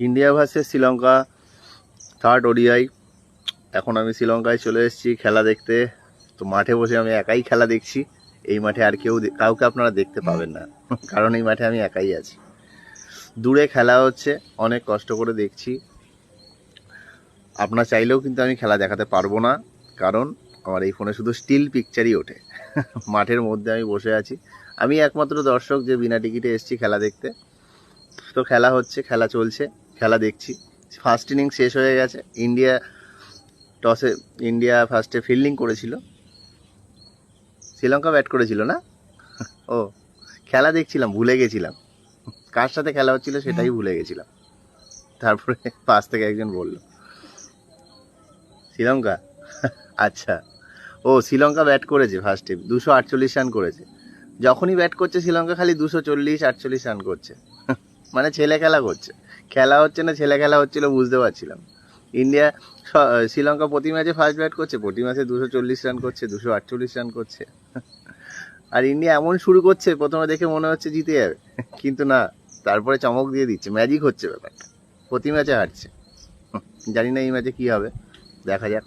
India versus Sri Lanka third ODI. এখন আমি শ্রীলঙ্কায় চলে এসেছি খেলা দেখতে। তো মাঠে বসে আমি একাই খেলা দেখছি। এই মাঠে আর কাউকে আপনারা দেখতে পাবেন না, কারণ এই মাঠে আমি একাই আছি। দূরে খেলা হচ্ছে, অনেক কষ্ট করে দেখছি। আপনার চাইলেও কিন্তু আমি খেলা দেখাতে পারবো না, কারণ আমার এই ফোনে শুধু স্টিল পিকচারই ওঠে। মাঠের মধ্যে আমি বসে আছি, আমি একমাত্র দর্শক যে বিনা টিকিটে এসেছি খেলা দেখতে। তো খেলা হচ্ছে, খেলা চলছে, খেলা দেখছি। ফার্স্ট ইনিংস শেষ হয়ে গেছে। ইন্ডিয়া ফার্স্টে ফিল্ডিং করেছিল, শ্রীলঙ্কা ব্যাট করেছিল না। ও, খেলা দেখছিলাম, ভুলে গেছিলাম কার সাথে খেলা হচ্ছিল, সেটাই ভুলে গেছিলাম। তারপরে পাশ থেকে একজন বলল শ্রীলঙ্কা। আচ্ছা, ও শ্রীলঙ্কা ব্যাট করেছে ফার্স্টে, 248 রান করেছে। যখনই ব্যাট করছে শ্রীলঙ্কা খালি 240-48 রান করছে। মানে ছেলে খেলা করছে, খেলা হচ্ছে না, ছেলে খেলা হচ্ছিল বুঝতে পারছিলাম। শ্রীলঙ্কা প্রতি ম্যাচে ফার্স্ট ব্যাট করছে, প্রতি ম্যাচে 240 রান করছে, 248 রান করছে। আর ইন্ডিয়া এমন শুরু করছে, প্রথমে দেখে মনে হচ্ছে জিতে যাবে, কিন্তু না, তারপরে চমক দিয়ে দিচ্ছে, ম্যাজিক হচ্ছে ব্যাপারটা। প্রতি ম্যাচে হারছে। জানি না এই ম্যাচে কী হবে, দেখা যাক।